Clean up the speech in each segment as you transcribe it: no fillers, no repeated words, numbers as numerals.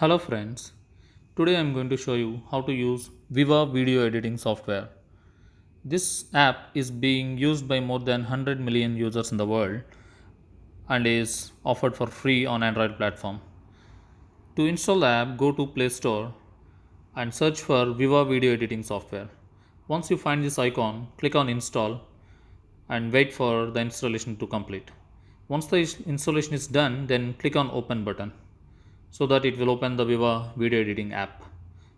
Hello friends, today I am going to show you how to use Viva video editing software. This app is being used by more than 100 million users in the world and is offered for free on Android platform. To install the app, go to Play Store and search for Viva video editing software. Once you find this icon, click on install and wait for the installation to complete. Once the installation is done, then click on open button so that it will open the Viva video editing app.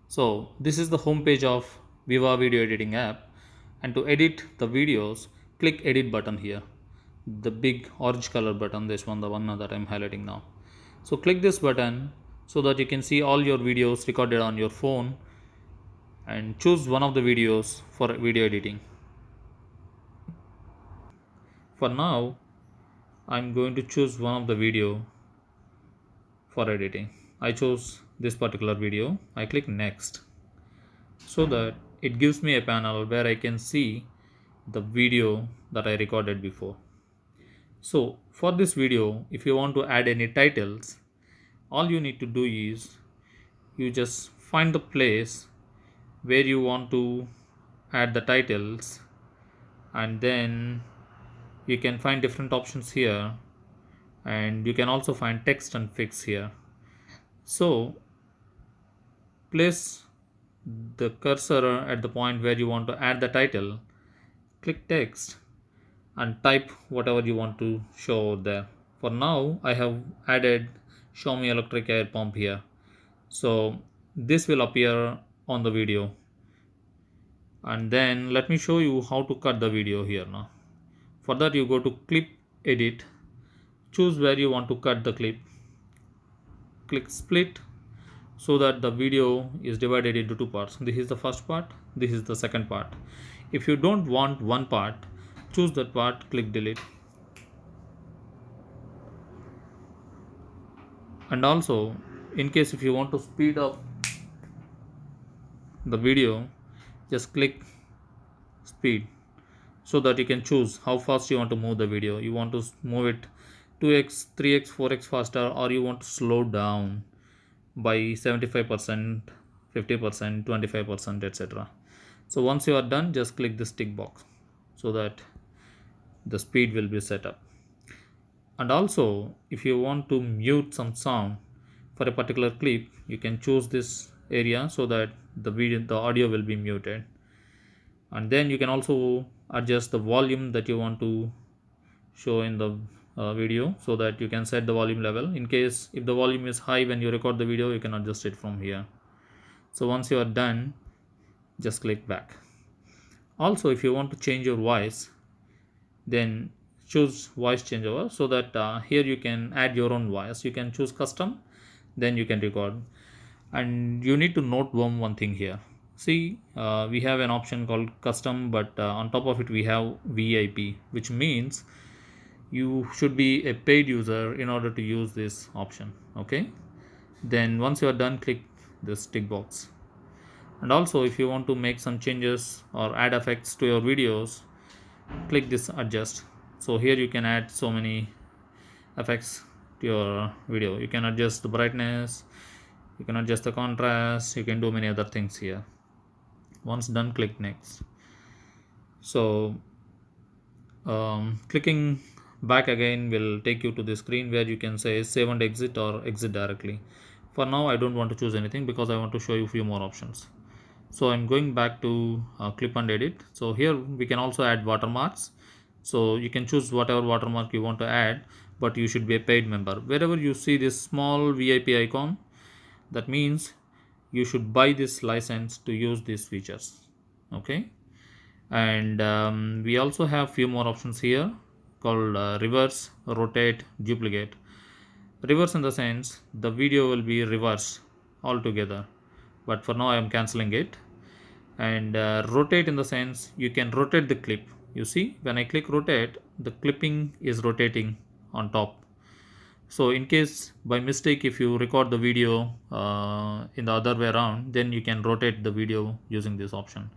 So this is the home page of Viva video editing app, and to edit the videos, click edit button here, the big orange color button, this one, the one that I'm highlighting now. So click this button so that you can see all your videos recorded on your phone and choose one of the videos for video editing. For now, I'm going to choose one of the video for editing. I chose this particular video. I click next so that it gives me a panel where I can see the video that I recorded before. So for this video, if you want to add any titles, all you need to do is you just find the place where you want to add the titles, and then you can find different options here, and you can also find text and fix here. So place the cursor at the point where you want to add the title, click text and type whatever you want to show over there. For now, I have added show me electric air pump here. So this will appear on the video. And then let me show you how to cut the video here now. For that, you go to clip edit, choose where you want to cut the clip, click split so that the video is divided into two parts. This is the first part, this is the second part. If you don't want one part, choose that part, click delete. And also, in case if you want to speed up the video, just click speed so that you can choose how fast you want to move the video. You want to move it 2x, 3x, 4x faster, or you want to slow down by 75%, 50%, 25%, etc. So once you are done, just click this tick box so that the speed will be set up. And also, if you want to mute some sound for a particular clip, you can choose this area so that the audio will be muted. And then you can also adjust the volume that you want to show in the video, so that you can set the volume level. In case if the volume is high when you record the video, you can adjust it from here. So once you are done, just click back. Also, if you want to change your voice, then choose voice changeover so that here you can add your own voice. You can choose custom, then you can record. And you need to note one thing here. See, we have an option called custom, but on top of it we have VIP, which means you should be a paid user in order to use this option. Okay, then once you are done, click this tick box. And also, if you want to make some changes or add effects to your videos, click this adjust. So here you can add so many effects to your video. You can adjust the brightness, you can adjust the contrast, you can do many other things here. Once done, click next. So clicking back again will take you to the screen where you can say save and exit or exit directly. For now, I don't want to choose anything because I want to show you a few more options. So I'm going back to clip and edit. So here we can also add watermarks. So you can choose whatever watermark you want to add, but you should be a paid member. Wherever you see this small VIP icon, that means you should buy this license to use these features. Okay, and we also have few more options here called reverse, rotate, duplicate. Reverse in the sense the video will be reversed altogether, but for now I am cancelling it. And rotate in the sense you can rotate the clip. You see, when I click rotate, the clipping is rotating on top. So in case by mistake if you record the video in the other way around, then you can rotate the video using this option.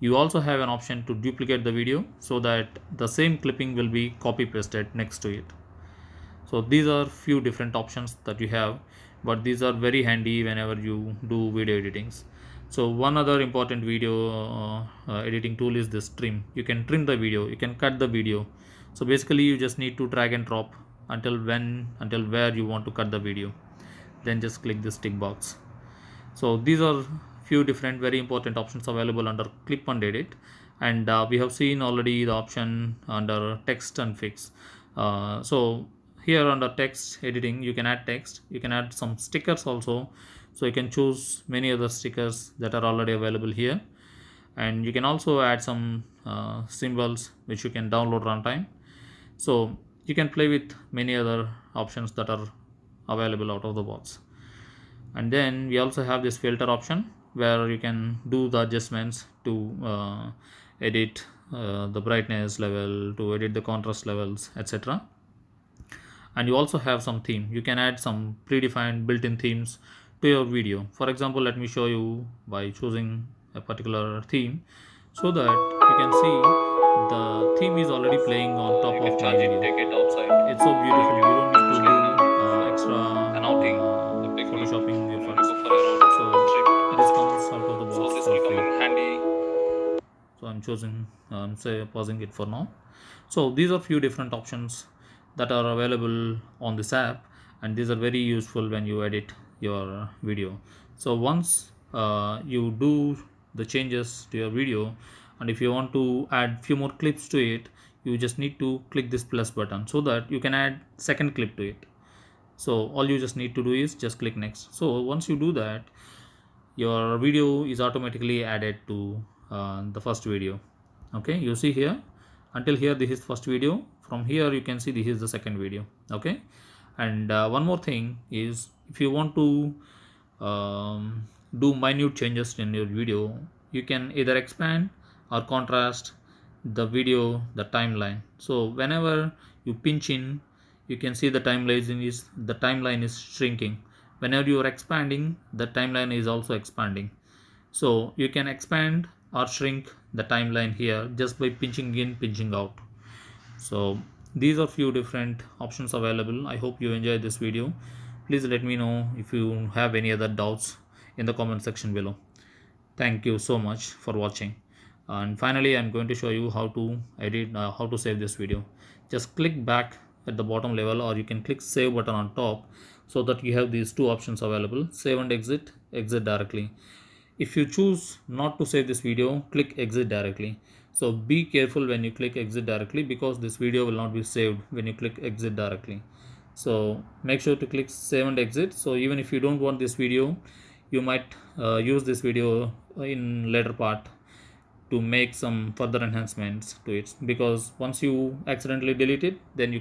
You also have an option to duplicate the video so that the same clipping will be copy pasted next to it. So these are few different options that you have but these are very handy whenever you do video editings. So one other important video editing tool is this trim. You can trim the video, you can cut the video. So basically you just need to drag and drop until where you want to cut the video, then just click this tick box. So these are few different very important options available under clip and edit, and we have seen already the option under text and fix. So here under text editing, you can add text, you can add some stickers also. So you can choose many other stickers that are already available here, and you can also add some symbols which you can download runtime. So you can play with many other options that are available out of the box. And then we also have this filter option where you can do the adjustments to edit the brightness level, to edit the contrast levels, etc. And you also have some theme. You can add some predefined built-in themes to your video. For example, let me show you by choosing a particular theme, so that you can see the theme is already playing on top of my video. It's so beautiful. You don't need to do extra photoshopping efforts. So this comes out of the box for free. So I'm choosing say pausing it for now. So these are few different options that are available on this app, and these are very useful when you edit your video. So once you do the changes to your video, and if you want to add few more clips to it, you just need to click this plus button so that you can add second clip to it. So all you just need to do is just click next. So once you do that, your video is automatically added to the first video. Okay, you see here, until here this is first video. From here you can see this is the second video. Okay, and one more thing is, if you want to do minute changes in your video, you can either expand or contrast the video, the timeline. So whenever you pinch in, you can see the timeline is shrinking. Whenever you are expanding, the timeline is also expanding. So you can expand or shrink the timeline here just by pinching in, pinching out. So these are few different options available. I hope you enjoyed this video. Please let me know if you have any other doubts in the comment section below. Thank you so much for watching. And finally, I'm going to show you how to edit, how to save this video. Just click back at the bottom level, or you can click save button on top, so that you have these two options available: save and exit, exit directly. If you choose not to save this video, click exit directly. So be careful when you click exit directly, because this video will not be saved when you click exit directly. So make sure to click save and exit. So even if you don't want this video, you might use this video in later part to make some further enhancements to it, because once you accidentally delete it, then you can